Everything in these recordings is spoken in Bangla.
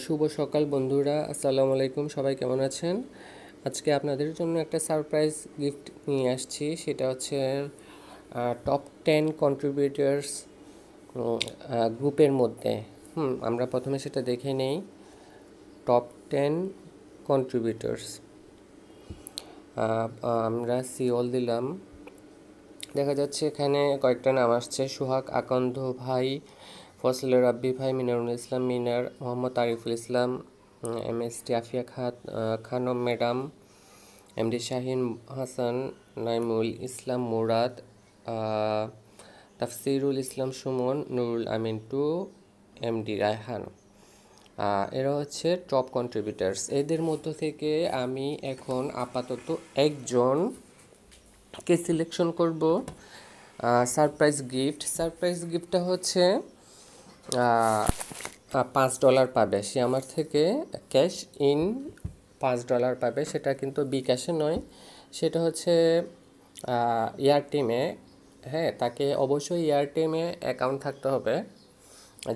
শুভ সকাল বন্ধুরা, আসসালামু আলাইকুম। সবাই কেমন আছেন? আজকে আপনাদের জন্য একটা সারপ্রাইজ গিফট নিয়ে আসছি। সেটা হচ্ছে টপ 10 কন্ট্রিবিউটার্স গ্রুপের মধ্যে। আমরা প্রথমে সেটা দেখে নেই। টপ 10 কন্ট্রিবিউটার্স, আমরা সিওল দিলাম। দেখা যাচ্ছে এখানে কয়েকটা নাম আসছে: সোহাগ আকন্দ ভাই, ফজলে রাব্বি ভাই, Minarul Islam Minar, Mohammad Ariful Islam, MST Afia Khanam madam, MD Shahin Hasan, Naimul Islam Murad, Tafsirul Islam Sumon, Nurul Amin two, MD Raihan. এরা হচ্ছে টপ কন্ট্রিবিউটার্স। এদের মধ্য থেকে আমি এখন আপাতত একজনকে সিলেকশন করব সারপ্রাইজ গিফটটা হচ্ছে $5 পাবে। সে আমার থেকে ক্যাশ ইন $5 পাবে। সেটা কিন্তু বিকাশে নয়, সেটা হচ্ছে এয়ারটেলে। হ্যাঁ, তাকে অবশ্যই এয়ারটেলে অ্যাকাউন্ট থাকতে হবে।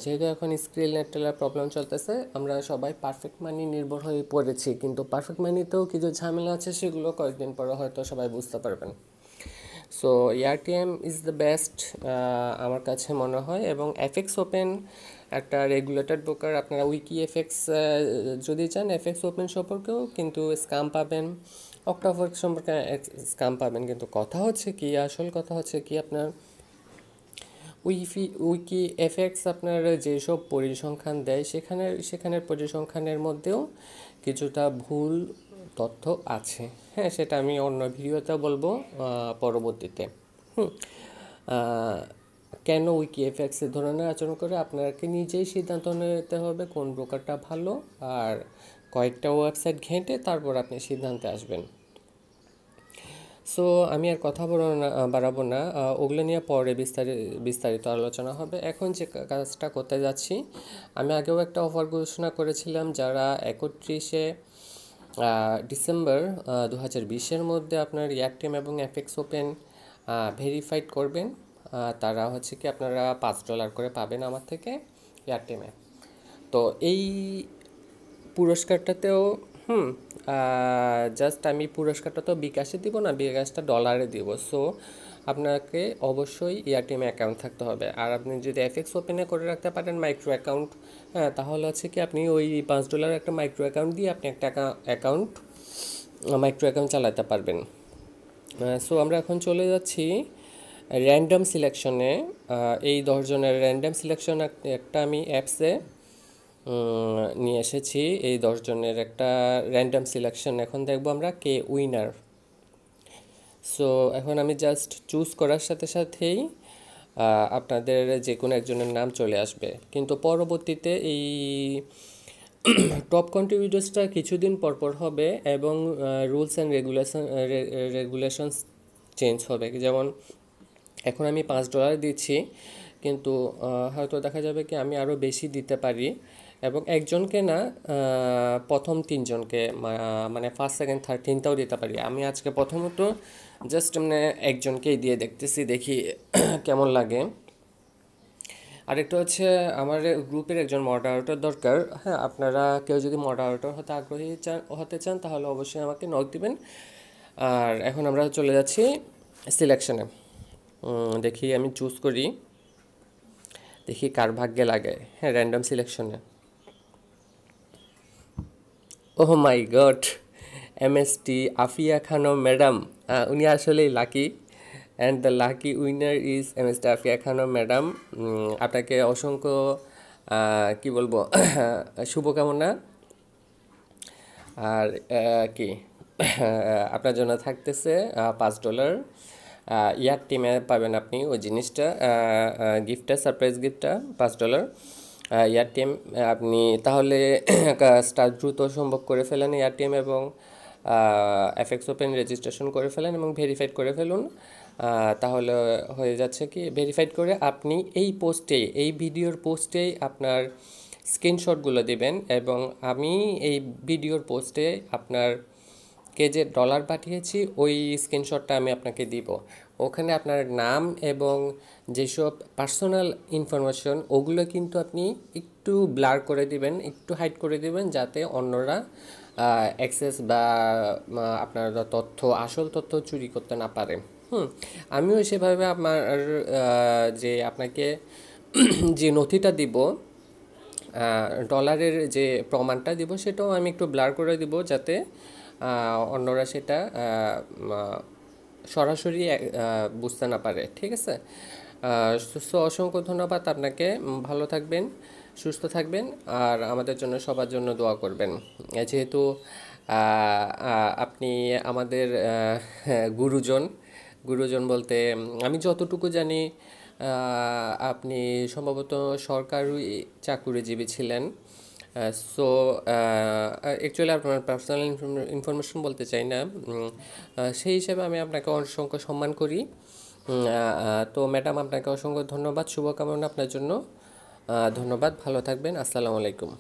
যেহেতু এখন স্ক্রিন নেটের প্রবলেম চলতেছে, আমরা সবাই পারফেক্ট মানি নির্ভর হয়ে পড়েছি, কিন্তু পারফেক্ট মানিতেও কিছু ঝামেলা আছে, সেগুলো কয়েকদিন পরে হয়তো সবাই বুঝতে পারবেন। So AirTM is the best আমার কাছে মনে হয়। এবং এফএক্স ওপেন একটা রেগুলেটেড ব্রোকার। আপনারা উইকি এফএক্স যদি চান, এফএক্স ওপেন সম্পর্কেও কিন্তু স্ক্যাম পাবেন, অক্টাফোর্ক সম্পর্কে স্ক্যাম পাবেন। কিন্তু আসল কথা হচ্ছে কি, আপনার উইকি এফএক্স আপনার যেসব পরিসংখ্যান দেয়, সেখানের পরিসংখ্যানের মধ্যেও কিছুটা ভুল তথ্য আছে। হ্যাঁ, সেটা আমি অন্য ভিডিওতে বলবো পরবর্তীতে। হুম কেন উইকি এফএক্স এ ধরনের আচরণ করে, আপনাকে নিজেই সিদ্ধান্ত নিতে হবে কোন ব্রোকারটা ভালো, আর কয়েকটা ওয়েবসাইট ঘেঁটে তারপর আপনি সিদ্ধান্তে আসবেন। সো আমি আর কথা বাড়াবো না, ওগুলো নিয়ে পরে বিস্তারিত আলোচনা হবে। এখন যে কাজটা করতে যাচ্ছি, আমি আগেও একটা অফার ঘোষণা করেছিলাম। যারা 31শে ডিসেম্বর 2020-এর মধ্যে আপনার এয়ারটেম এবং এফএক্স ওপেন ভেরিফাইড করবেন, তারা হচ্ছে কি আপনারা $5 করে পাবেন আমার থেকে এয়ারটেমে। তো এই পুরস্কারটাতেও জাস্ট আমি পুরস্কারটা তো বিকাশে দিব না, বিকাশটা ডলারে দিব। সো আপনাকে অবশ্যই এয়ারটেমে অ্যাকাউন্ট থাকতে হবে। আর আপনি যদি এফএক্স ওপেনে করে রাখতে পারেন মাইক্রো অ্যাকাউন্ট, হ্যাঁ, তাহলে হচ্ছে কি আপনি ওই $5 একটা মাইক্রো অ্যাকাউন্ট দিয়ে আপনি একটা মাইক্রো অ্যাকাউন্ট চালাতে পারবেন। সো আমরা এখন চলে যাচ্ছি র্যান্ডম সিলেকশনে। এই 10 জনের র্যান্ডম সিলেকশন একটা আমি অ্যাপসে নিয়ে এসেছি। এই 10 জনের একটা র্যান্ডম সিলেকশন এখন দেখব আমরা কে উইনার। সো এখন আমি জাস্ট চুজ করার সাথে সাথেই আপনাদের যে কোনো একজনের নাম চলে আসবে। কিন্তু পরবর্তীতে এই টপ কন্ট্রিবিউটার্সটা কিছুদিন পরপর হবে এবং রুলস অ্যান্ড রেগুলেশনস চেঞ্জ হবে। যেমন এখন আমি $5 দিচ্ছি, কিন্তু হয়তো দেখা যাবে কি আমি আরও বেশি দিতে পারি, এবং একজনকে না, প্রথম 3জনকে, মানে ফার্স্ট সেকেন্ড থার্ড 3টাও দিতে পারি। আমি আজকে প্রথমত জাস্ট মানে একজনকেই দিয়ে দেখতেছি, দেখি কেমন লাগে। আরেকটা হচ্ছে আমার গ্রুপের একজন মডারেটর দরকার। হ্যাঁ, আপনারা কেউ যদি মডারেটর হতে চান তাহলে অবশ্যই আমাকে নক দিবেন। আর এখন আমরা চলে যাচ্ছি সিলেকশনে। দেখি আমি চুজ করি, দেখি কার ভাগ্যে লাগে। হ্যাঁ, র্যান্ডম সিলেকশনে। Oh my God, MST Afia Khanam madam, উনি আসলেই lucky, and the lucky winner is MST Afia Khanam madam. আপনাকে অসংখ্য কি বলবো শুভকামনা। আর কি আপনার জন্য থাকতেছে $5। ইয়ার টিমে পাবেন আপনি ওই জিনিসটা, গিফটটা, সারপ্রাইজ গিফটটা $5। ইয়ার টিম আপনি তাহলে কাজটা দ্রুত সম্ভব করে ফেলেন ইয়ার টিম, এবং এফএক্স ওপেন রেজিস্ট্রেশন করে ফেলেন এবং ভেরিফাইড করে ফেলুন। তাহলে হয়ে যাচ্ছে কি, ভেরিফাইড করে আপনি এই ভিডিওর পোস্টেই আপনার স্ক্রিনশটগুলো দিবেন, এবং আমি এই ভিডিওর পোস্টে আপনারকে যে ডলার পাঠিয়েছি ওই স্ক্রিনশটটা আমি আপনাকে দিব। ওখানে আপনার নাম এবং যেসব পার্সোনাল ইনফরমেশন, ওগুলো কিন্তু আপনি একটু ব্লার করে দিবেন, একটু হাইড করে দিবেন, যাতে অন্যরা অ্যাক্সেস বা আপনার তথ্য, আসল তথ্য চুরি করতে না পারে। আমিও সেভাবে আমার যে আপনাকে যে নথিটা দিব, ডলারের যে প্রমাণটা দিব, সেটাও আমি একটু ব্লার করে দিব, যাতে অন্যরা সেটা সরাসরি বুঝতে না পারে। ঠিক আছে? সো অসংখ্য ধন্যবাদ আপনাকে। ভালো থাকবেন, সুস্থ থাকবেন, আর আমাদের জন্য, সবার জন্য দোয়া করবেন। যেহেতু আপনি আমাদের গুরুজন, গুরুজন বলতে আমি যতটুকু জানি আপনি সম্ভবত সরকারি চাকুরিজীবী ছিলেন। সো অ্যাকচুয়ালি আপনার পার্সোনাল ইনফরমেশন বলতে চাই না। সেই হিসেবে আমি আপনাকে অসংখ্য সম্মান করি। তো ম্যাডাম, আপনাকে অসংখ্য ধন্যবাদ, শুভকামনা আপনার জন্য। ধন্যবাদ, ভালো থাকবেন। আসসালামু আলাইকুম।